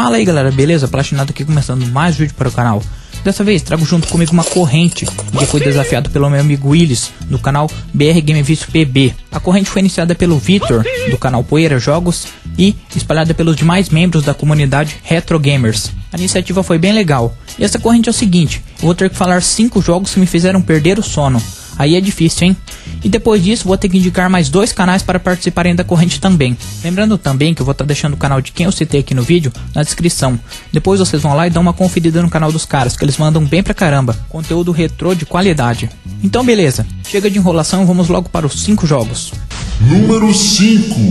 Fala aí galera, beleza? Platinado aqui começando mais vídeo para o canal. Dessa vez trago junto comigo uma corrente que foi desafiado pelo meu amigo Willis do canal BR Game Vício PB. A corrente foi iniciada pelo Vitor do canal Poeira Jogos e espalhada pelos demais membros da comunidade Retro Gamers. A iniciativa foi bem legal. E essa corrente é o seguinte: eu vou ter que falar 5 jogos que me fizeram perder o sono. Aí é difícil, hein? E depois disso vou ter que indicar mais 2 canais para participarem da corrente também. Lembrando também que eu vou estar deixando o canal de quem eu citei aqui no vídeo na descrição. Depois vocês vão lá e dão uma conferida no canal dos caras, que eles mandam bem pra caramba. Conteúdo retrô de qualidade. Então beleza, chega de enrolação, vamos logo para os 5 jogos. Número 5.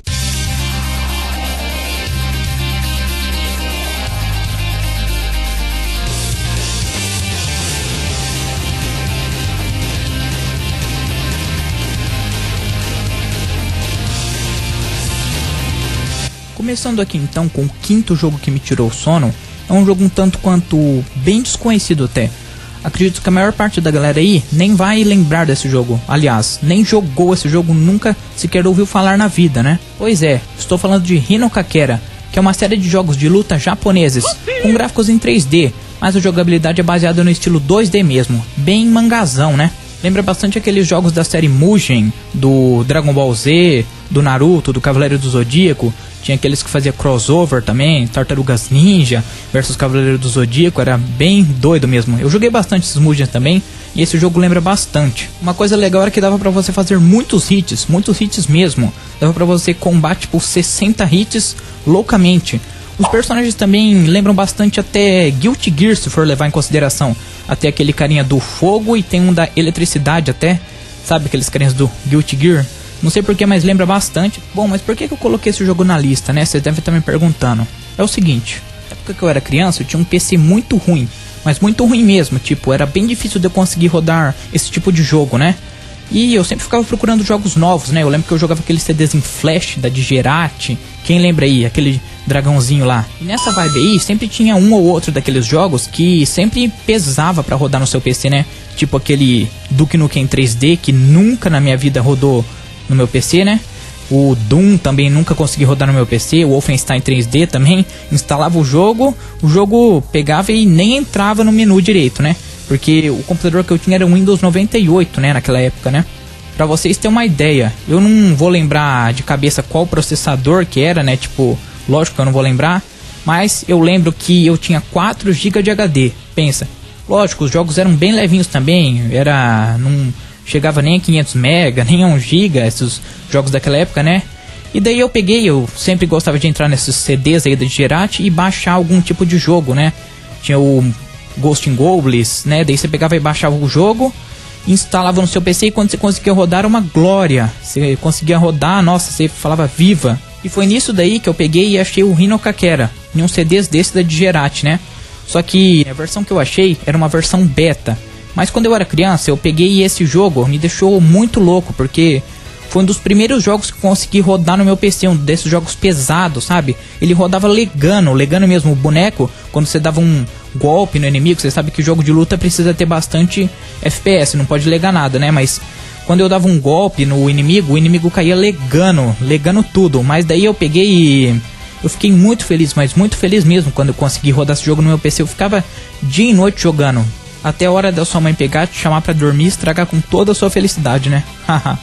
Começando aqui então com o 5º jogo que me tirou o sono. É um jogo um tanto quanto bem desconhecido até. Acredito que a maior parte da galera aí nem vai lembrar desse jogo. Aliás, nem jogou esse jogo, nunca sequer ouviu falar na vida, né? Pois é, estou falando de Hino Kakera, que é uma série de jogos de luta japoneses, com gráficos em 3D, mas a jogabilidade é baseada no estilo 2D mesmo, bem mangazão, né? Lembra bastante aqueles jogos da série Mugen, do Dragon Ball Z, do Naruto, do Cavaleiro do Zodíaco. Tinha aqueles que fazia crossover também, Tartarugas Ninja versus Cavaleiro do Zodíaco, era bem doido mesmo. Eu joguei bastante esses Mugen também, e esse jogo lembra bastante. Uma coisa legal era que dava pra você fazer muitos hits mesmo. Dava pra você combater tipo 60 hits loucamente. Os personagens também lembram bastante até Guilty Gear, se for levar em consideração. Até aquele carinha do fogo e tem um da eletricidade até. Sabe aqueles carinhas do Guilty Gear? Não sei porquê, mas lembra bastante. Bom, mas por que eu coloquei esse jogo na lista, né? Vocês devem estar me perguntando. É o seguinte, na época que eu era criança eu tinha um PC muito ruim. Mas muito ruim mesmo, tipo, era bem difícil de eu conseguir rodar esse tipo de jogo, né? E eu sempre ficava procurando jogos novos, né? Eu lembro que eu jogava aqueles CDs em flash da Digerati. Quem lembra aí? Aquele dragãozinho lá. E nessa vibe aí, sempre tinha um ou outro daqueles jogos que sempre pesava pra rodar no seu PC, né? Tipo aquele Duke Nukem 3D, que nunca na minha vida rodou no meu PC, né? O Doom também nunca consegui rodar no meu PC. O Wolfenstein 3D também. Instalava o jogo pegava e nem entrava no menu direito, né? Porque o computador que eu tinha era um Windows 98, né, naquela época, né? Pra vocês terem uma ideia, eu não vou lembrar de cabeça qual processador que era, né? Tipo, lógico que eu não vou lembrar, mas eu lembro que eu tinha 4 GB de HD. Pensa, lógico, os jogos eram bem levinhos também, não chegava nem a 500 MB, nem a 1 GB, esses jogos daquela época, né? E daí eu sempre gostava de entrar nesses CDs aí da Digerati e baixar algum tipo de jogo, né? Tinha o Ghost in Goblins, né? Daí você pegava e baixava o jogo, instalava no seu PC e quando você conseguia rodar era uma glória. Você conseguia rodar, nossa, você falava viva. E foi nisso daí que eu peguei e achei o Hino Kakera, em um CDs desse da Digerati, né? Só que a versão que eu achei era uma versão beta. Mas quando eu era criança, eu peguei e esse jogo me deixou muito louco, porque foi um dos primeiros jogos que eu consegui rodar no meu PC, um desses jogos pesados, sabe? Ele rodava legando mesmo o boneco. Quando você dava um golpe no inimigo, você sabe que jogo de luta precisa ter bastante FPS, não pode legar nada, né? Mas quando eu dava um golpe no inimigo, o inimigo caía legando tudo. Mas daí eu peguei e eu fiquei muito feliz, mas muito feliz mesmo quando eu consegui rodar esse jogo no meu PC. Eu ficava dia e noite jogando, até a hora da sua mãe pegar, te chamar pra dormir e estragar com toda a sua felicidade, né? Haha.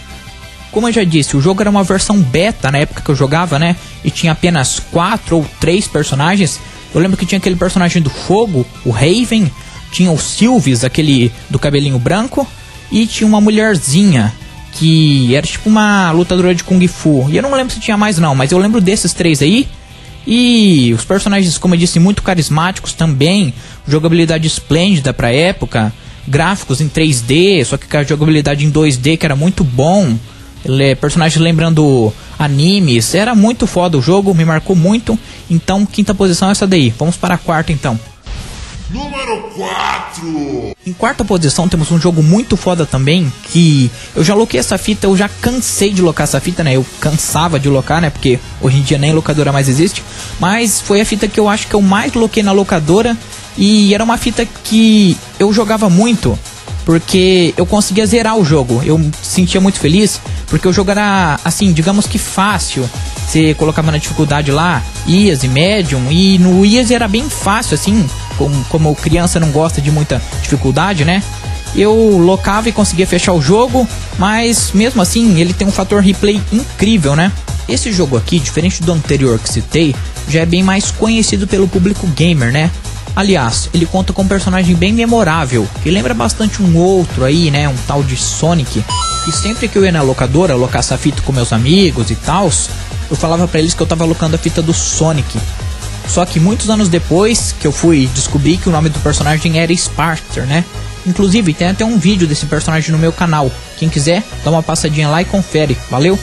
Como eu já disse, o jogo era uma versão beta na época que eu jogava, né? E tinha apenas 4 ou 3 personagens. Eu lembro que tinha aquele personagem do fogo, o Raven. Tinha o Sylvis, aquele do cabelinho branco. E tinha uma mulherzinha, que era tipo uma lutadora de Kung Fu. E eu não lembro se tinha mais não, mas eu lembro desses 3 aí. E os personagens, como eu disse, muito carismáticos também. Jogabilidade esplêndida pra época. Gráficos em 3D, só que com a jogabilidade em 2D, que era muito bom. Personagens lembrando animes. Era muito foda o jogo, me marcou muito. Então, 5ª posição é essa daí. Vamos para a 4ª então. Número 4. Em 4ª posição temos um jogo muito foda também, que eu já loquei essa fita, eu já cansei de locar essa fita, né? Eu cansava de locar, né? Porque hoje em dia nem locadora mais existe. Mas foi a fita que eu acho que eu mais loquei na locadora. E era uma fita que eu jogava muito. porque eu conseguia zerar o jogo. Eu me sentia muito feliz, porque o jogo era, assim, digamos que fácil. Você colocava na dificuldade lá, Easy, Medium, e no Easy era bem fácil, assim, como criança não gosta de muita dificuldade, né? Eu locava e conseguia fechar o jogo, mas mesmo assim ele tem um fator replay incrível, né? Esse jogo aqui, diferente do anterior que citei, já é bem mais conhecido pelo público gamer, né? Aliás, ele conta com um personagem bem memorável, que lembra bastante um outro aí, né? Um tal de Sonic. E sempre que eu ia na locadora alocar essa fita com meus amigos e tals, eu falava pra eles que eu tava alocando a fita do Sonic. Só que muitos anos depois que eu fui descobrir que o nome do personagem era Sparkster, né? Inclusive tem até um vídeo desse personagem no meu canal. Quem quiser, dá uma passadinha lá e confere, valeu?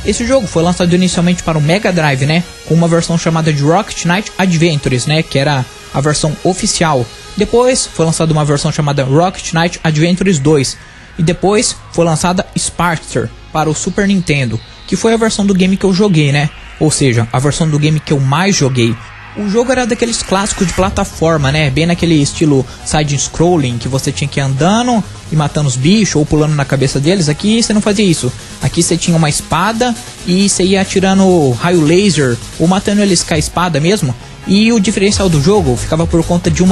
Esse jogo foi lançado inicialmente para o Mega Drive, né? Com uma versão chamada de Rocket Knight Adventures, né? Que era a versão oficial. Depois foi lançada uma versão chamada Rocket Knight Adventures 2. E depois foi lançada Sparkster para o Super Nintendo, que foi a versão do game que eu joguei, né? Ou seja, a versão do game que eu mais joguei. O jogo era daqueles clássicos de plataforma, né? Bem naquele estilo side-scrolling, que você tinha que ir andando e matando os bichos ou pulando na cabeça deles. Aqui você não fazia isso. Aqui você tinha uma espada e você ia atirando raio laser ou matando eles com a espada mesmo. E o diferencial do jogo ficava por conta de um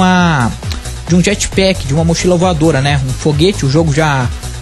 jetpack, de uma mochila voadora, né? Um foguete. O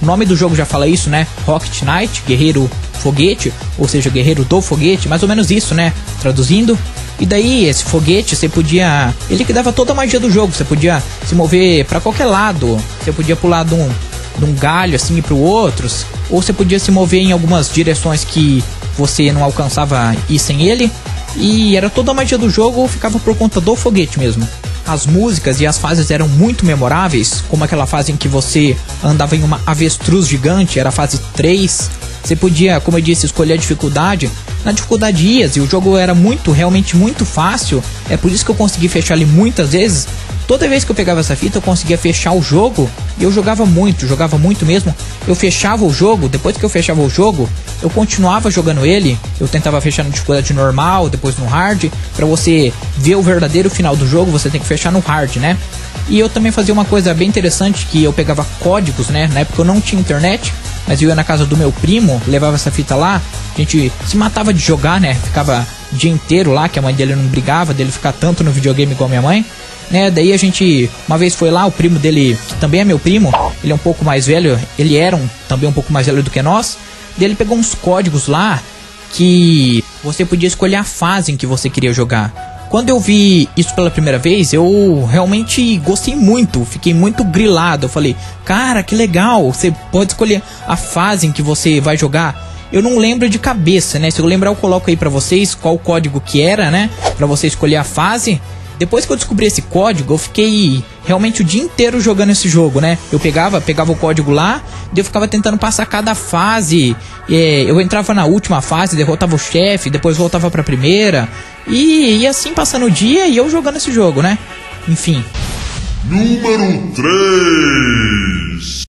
nome do jogo já fala isso, né? Rocket Knight, guerreiro foguete, ou seja, guerreiro do foguete, mais ou menos isso, né? Traduzindo. E daí, esse foguete, você podia... Ele que dava toda a magia do jogo. Você podia se mover pra qualquer lado. Você podia pular de um galho, assim, e pro outro. Ou você podia se mover em algumas direções que você não alcançava ir sem ele. E era toda a magia do jogo, ficava por conta do foguete mesmo. As músicas e as fases eram muito memoráveis, como aquela fase em que você andava em uma avestruz gigante, era a fase 3. Você podia, como eu disse, escolher a dificuldade. Na dificuldade Easy, o jogo era realmente muito fácil. É por isso que eu consegui fechar ele muitas vezes. Toda vez que eu pegava essa fita, eu conseguia fechar o jogo. E eu jogava muito mesmo. Eu fechava o jogo, depois que eu fechava o jogo, eu continuava jogando ele. Eu tentava fechar na dificuldade normal, depois no hard. Pra você ver o verdadeiro final do jogo, você tem que fechar no hard, né? E eu também fazia uma coisa bem interessante, que eu pegava códigos, né? Na época eu não tinha internet, mas eu ia na casa do meu primo, levava essa fita lá, a gente se matava de jogar, né? Ficava o dia inteiro lá, que a mãe dele não brigava dele ficar tanto no videogame igual a minha mãe, né? Daí a gente, uma vez foi lá, o primo dele, que também é meu primo, ele é um pouco mais velho, ele era também um pouco mais velho do que nós, daí ele pegou uns códigos lá, que você podia escolher a fase em que você queria jogar. Quando eu vi isso pela primeira vez, eu realmente gostei muito, fiquei muito grilado. Eu falei, cara, que legal, você pode escolher a fase em que você vai jogar. Eu não lembro de cabeça, né? Se eu lembrar, eu coloco aí pra vocês qual código que era, né? Pra você escolher a fase. Depois que eu descobri esse código, eu fiquei realmente o dia inteiro jogando esse jogo, né? Eu pegava o código lá, eu ficava tentando passar cada fase. Eu entrava na última fase, derrotava o chefe, depois voltava pra primeira. E assim passando o dia e eu jogando esse jogo, né? Enfim. Número 3.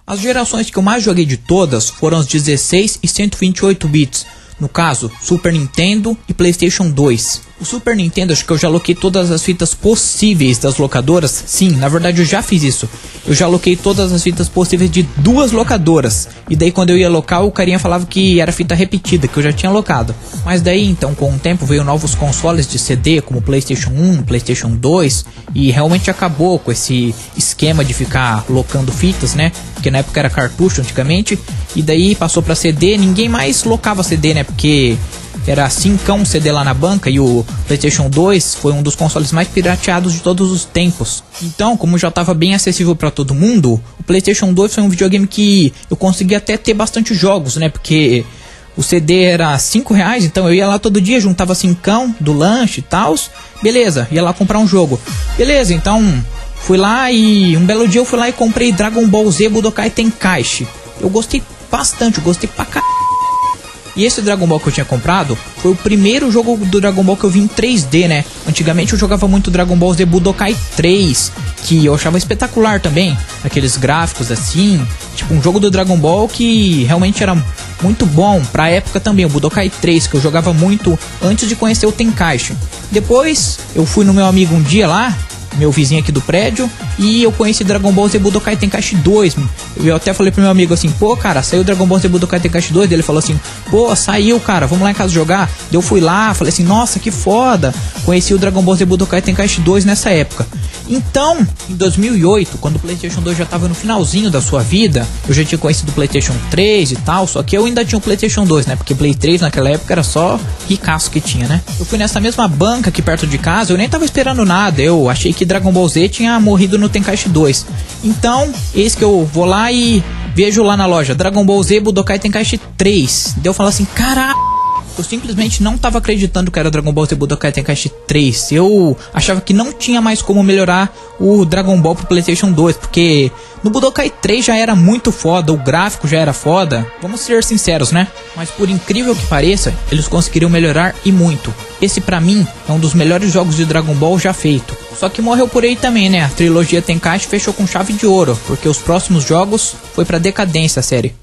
As gerações que eu mais joguei de todas foram as 16 e 128 bits. No caso, Super Nintendo e PlayStation 2. O Super Nintendo, acho que eu já aloquei todas as fitas possíveis das locadoras. Sim, na verdade eu já fiz isso. Eu já aloquei todas as fitas possíveis de 2 locadoras. E daí quando eu ia alocar, o carinha falava que era fita repetida, que eu já tinha alocado. Mas daí então, com o tempo, veio novos consoles de CD, como PlayStation 1, PlayStation 2. E realmente acabou com esse esquema de ficar locando fitas, né? Porque na época era cartucho antigamente. E daí passou pra CD, ninguém mais locava CD, né? Porque era 5 CD lá na banca e o PlayStation 2 foi um dos consoles mais pirateados de todos os tempos. Então, como já estava bem acessível para todo mundo, o PlayStation 2 foi um videogame que eu consegui até ter bastante jogos, né? Porque o CD era R$5, então eu ia lá todo dia, juntava 5 do lanche e tal. Beleza, ia lá comprar um jogo. Beleza, então fui lá e um belo dia eu fui lá e comprei Dragon Ball Z Budokai Tenkaichi. Eu gostei bastante, eu gostei pra caralho. E esse Dragon Ball que eu tinha comprado foi o primeiro jogo do Dragon Ball que eu vi em 3D, né? Antigamente eu jogava muito Dragon Ball Z Budokai 3, que eu achava espetacular também. Aqueles gráficos assim, tipo um jogo do Dragon Ball que realmente era muito bom pra época também. O Budokai 3, que eu jogava muito antes de conhecer o Tenkaichi. Depois eu fui no meu amigo um dia lá, meu vizinho aqui do prédio, e eu conheci Dragon Ball Z Budokai Tenkaichi 2. Eu até falei pro meu amigo assim, pô, cara, saiu Dragon Ball Z Budokai Tenkaichi 2. Ele falou assim, pô, saiu, cara, vamos lá em casa jogar. Eu fui lá, falei assim, nossa, que foda. Conheci o Dragon Ball Z Budokai Tenkaichi 2 nessa época. Então, em 2008, quando o PlayStation 2 já tava no finalzinho da sua vida, eu já tinha conhecido o PlayStation 3 e tal, só que eu ainda tinha o PlayStation 2, né? Porque Play 3 naquela época era só ricaço que tinha, né? Eu fui nessa mesma banca aqui perto de casa, eu nem tava esperando nada, eu achei que Dragon Ball Z tinha morrido no Tenkaichi 2. Então, eis que eu vou lá e vejo lá na loja Dragon Ball Z Budokai Tenkaichi 3. Daí eu falo assim, caralho! Eu simplesmente não tava acreditando que era Dragon Ball Z Budokai Tenkaichi 3. Eu achava que não tinha mais como melhorar o Dragon Ball pro PlayStation 2, porque no Budokai 3 já era muito foda, o gráfico já era foda. Vamos ser sinceros, né? Mas por incrível que pareça, eles conseguiram melhorar e muito. Esse pra mim é um dos melhores jogos de Dragon Ball já feito. Só que morreu por aí também, né? A trilogia Tenkaichi fechou com chave de ouro, porque os próximos jogos foi pra decadência a série.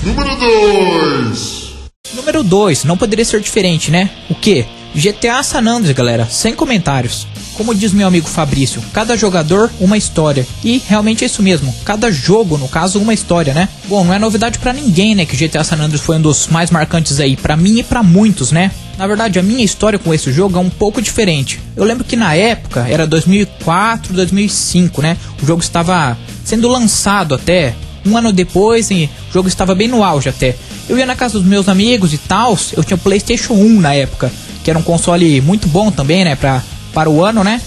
Número 2. Número 2, não poderia ser diferente, né? O que? GTA San Andreas, galera, sem comentários. Como diz meu amigo Fabrício, cada jogador uma história. E realmente é isso mesmo, cada jogo, no caso, uma história, né? Bom, não é novidade pra ninguém, né, que GTA San Andreas foi um dos mais marcantes aí, pra mim e pra muitos, né? Na verdade, a minha história com esse jogo é um pouco diferente. Eu lembro que na época, era 2004, 2005, né? O jogo estava sendo lançado até um ano depois, e o jogo estava bem no auge até. Eu ia na casa dos meus amigos e tal, eu tinha o PlayStation 1 na época, que era um console muito bom também, né, para o ano, né?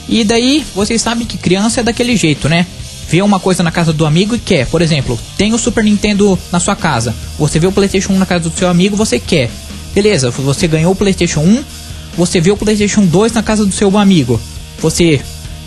E daí, vocês sabem que criança é daquele jeito, né? Vê uma coisa na casa do amigo e quer. Por exemplo, tem o Super Nintendo na sua casa, você vê o PlayStation 1 na casa do seu amigo, você quer. Beleza, você ganhou o PlayStation 1, você vê o PlayStation 2 na casa do seu amigo, você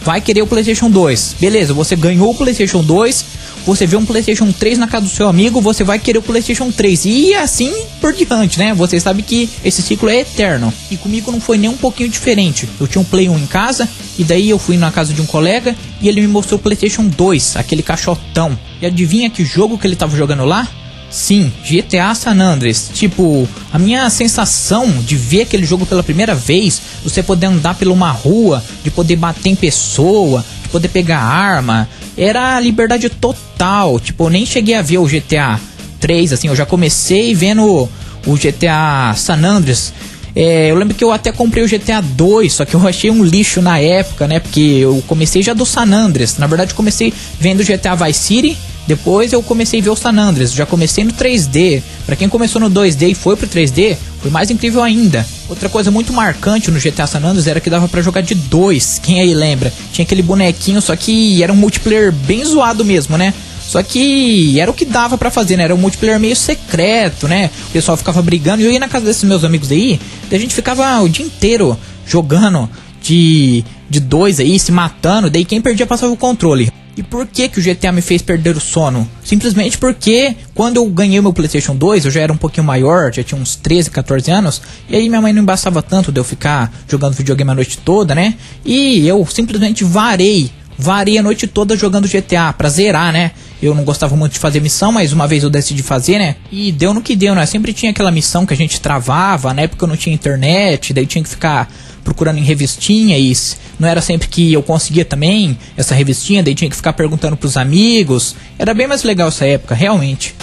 vai querer o PlayStation 2. Beleza, você ganhou o PlayStation 2, você vê um PlayStation 3 na casa do seu amigo, você vai querer o PlayStation 3. E assim por diante, né? Você sabe que esse ciclo é eterno. E comigo não foi nem um pouquinho diferente. Eu tinha um Play 1 em casa, e daí eu fui na casa de um colega e ele me mostrou o PlayStation 2, aquele caixotão. E adivinha que jogo que ele tava jogando lá? Sim, GTA San Andreas. Tipo, a minha sensação de ver aquele jogo pela primeira vez, você poder andar por uma rua, de poder bater em pessoa, de poder pegar arma, era liberdade total. Tipo, eu nem cheguei a ver o GTA 3, assim, eu já comecei vendo o GTA San Andreas. Eu lembro que eu até comprei o GTA 2, só que eu achei um lixo na época, né? Porque eu comecei já do San Andreas. Na verdade, eu comecei vendo o GTA Vice City, depois eu comecei a ver o San Andreas. Já comecei no 3D. Pra quem começou no 2D e foi pro 3D, foi mais incrível ainda. Outra coisa muito marcante no GTA San Andreas era que dava pra jogar de 2. Quem aí lembra? Tinha aquele bonequinho, só que era um multiplayer bem zoado mesmo, né? Só que era o que dava pra fazer, né? Era um multiplayer meio secreto, né? O pessoal ficava brigando. E eu ia na casa desses meus amigos aí, e a gente ficava o dia inteiro jogando de 2 aí, se matando. Daí quem perdia passava o controle. E por que que o GTA me fez perder o sono? Simplesmente porque quando eu ganhei o meu PlayStation 2, eu já era um pouquinho maior, já tinha uns 13, 14 anos. E aí minha mãe não embaçava tanto de eu ficar jogando videogame a noite toda, né? E eu simplesmente varei a noite toda jogando GTA, pra zerar, né? Eu não gostava muito de fazer missão, mas uma vez eu decidi fazer, né? E deu no que deu, né? Sempre tinha aquela missão que a gente travava, na época eu não tinha internet, daí tinha que ficar procurando em revistinha, e não era sempre que eu conseguia também essa revistinha, daí tinha que ficar perguntando pros amigos. Era bem mais legal essa época, realmente.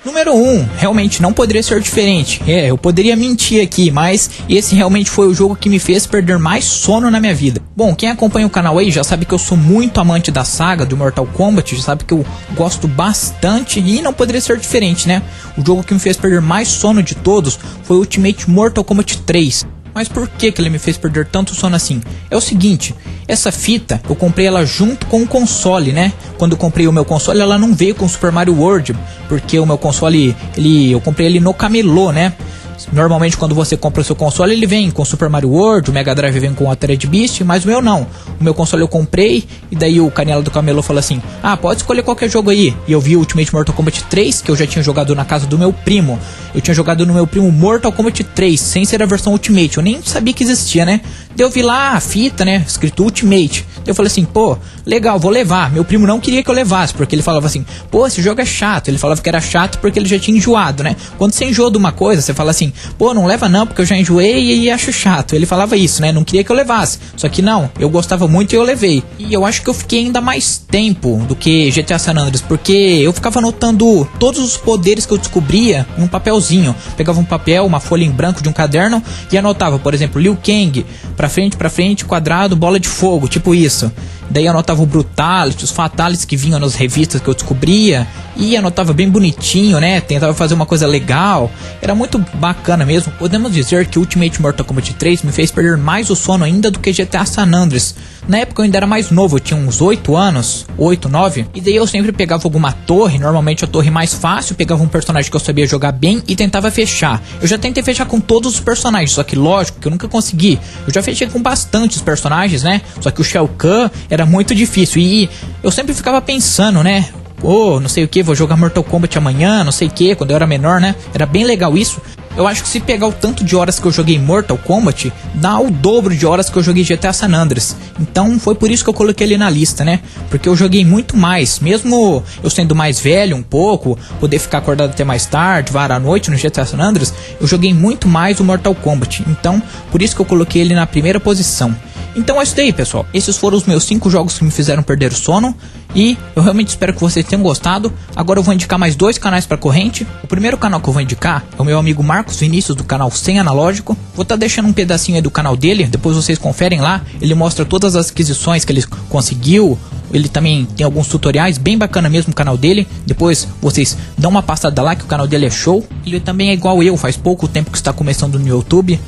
Número 1, realmente não poderia ser diferente. Eu poderia mentir aqui, mas esse realmente foi o jogo que me fez perder mais sono na minha vida. Bom, quem acompanha o canal aí já sabe que eu sou muito amante da saga do Mortal Kombat, já sabe que eu gosto bastante e não poderia ser diferente, né? O jogo que me fez perder mais sono de todos foi o Ultimate Mortal Kombat 3. Mas por que ele me fez perder tanto sono assim? É o seguinte, essa fita, eu comprei ela junto com o console, né? Quando eu comprei o meu console, ela não veio com Super Mario World, porque o meu console, eu comprei ele no camelô, né? Normalmente quando você compra o seu console, ele vem com Super Mario World, o Mega Drive vem com Altered Beast, mas o meu não. O meu console eu comprei, e daí o canela do camelô falou assim, pode escolher qualquer jogo aí. E eu vi o Ultimate Mortal Kombat 3, que eu já tinha jogado na casa do meu primo. Eu tinha jogado no meu primo Mortal Kombat 3, sem ser a versão Ultimate, eu nem sabia que existia, né? Daí eu vi lá a fita, né, escrito Ultimate. Eu falei assim, pô, legal, vou levar. Meu primo não queria que eu levasse, porque ele falava assim, pô, esse jogo é chato. Ele falava que era chato porque ele já tinha enjoado, né? Quando você enjoa de uma coisa, você fala assim, pô, não leva não, porque eu já enjoei e acho chato. Ele falava isso, né? Não queria que eu levasse. Só que não, eu gostava muito e eu levei. E eu acho que eu fiquei ainda mais tempo do que GTA San Andreas, porque eu ficava anotando todos os poderes que eu descobria em um papelzinho. Pegava um papel, uma folha em branco de um caderno e anotava, por exemplo, Liu Kang, pra frente, quadrado, bola de fogo, tipo isso. Daí anotava o Brutality, os Fatalities que vinham nas revistas que eu descobria. E anotava bem bonitinho, né? Tentava fazer uma coisa legal. Era muito bacana mesmo. Podemos dizer que Ultimate Mortal Kombat 3 me fez perder mais o sono ainda do que GTA San Andreas. Na época eu ainda era mais novo, eu tinha uns 8 anos, 8, 9. E daí eu sempre pegava alguma torre, normalmente a torre mais fácil. Pegava um personagem que eu sabia jogar bem e tentava fechar. Eu já tentei fechar com todos os personagens, só que lógico que eu nunca consegui. Eu já fechei com bastantes personagens, né? Só que o Shao Kahn era muito difícil. E eu sempre ficava pensando, né? Pô, não sei o que, vou jogar Mortal Kombat amanhã, não sei o que, quando eu era menor, né? Era bem legal isso. Eu acho que se pegar o tanto de horas que eu joguei Mortal Kombat, dá o dobro de horas que eu joguei GTA San Andreas. Então foi por isso que eu coloquei ele na lista, né? Porque eu joguei muito mais, mesmo eu sendo mais velho um pouco, poder ficar acordado até mais tarde, varar a noite no GTA San Andreas, eu joguei muito mais o Mortal Kombat. Então, por isso que eu coloquei ele na primeira posição. Então é isso daí, pessoal. Esses foram os meus 5 jogos que me fizeram perder o sono. E eu realmente espero que vocês tenham gostado. Agora eu vou indicar mais 2 canais para corrente. O primeiro canal que eu vou indicar é o meu amigo Marcos Vinícius, do canal Sem Analógico. Vou estar deixando um pedacinho aí do canal dele, depois vocês conferem lá. Ele mostra todas as aquisições que ele conseguiu. Ele também tem alguns tutoriais, bem bacana mesmo o canal dele. Depois vocês dão uma passada lá que o canal dele é show. Ele também é igual eu, faz pouco tempo que está começando no YouTube.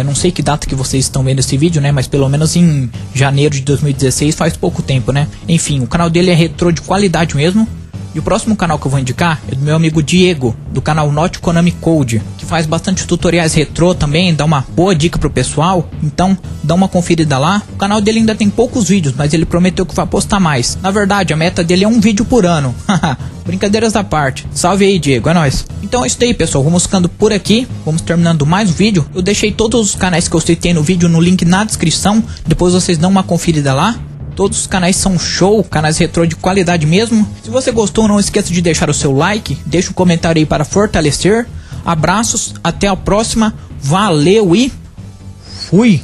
Não sei que data que vocês estão vendo esse vídeo, né? Mas pelo menos em janeiro de 2016, faz pouco tempo, né? Enfim, o canal dele é retrô de qualidade mesmo. E o próximo canal que eu vou indicar é do meu amigo Diego, do canal Not Konami Code, que faz bastante tutoriais retrô também, dá uma boa dica pro pessoal. Então, dá uma conferida lá. O canal dele ainda tem poucos vídeos, mas ele prometeu que vai postar mais. Na verdade, a meta dele é um vídeo por ano. Brincadeiras da parte. Salve aí, Diego, é nóis. Então é isso aí, pessoal. Vamos ficando por aqui. Vamos terminando mais o vídeo. Eu deixei todos os canais que eu citei no vídeo no link na descrição. Depois vocês dão uma conferida lá. Todos os canais são show, canais retrô de qualidade mesmo. Se você gostou, não esqueça de deixar o seu like. Deixa um comentário aí para fortalecer. Abraços, até a próxima. Valeu e fui!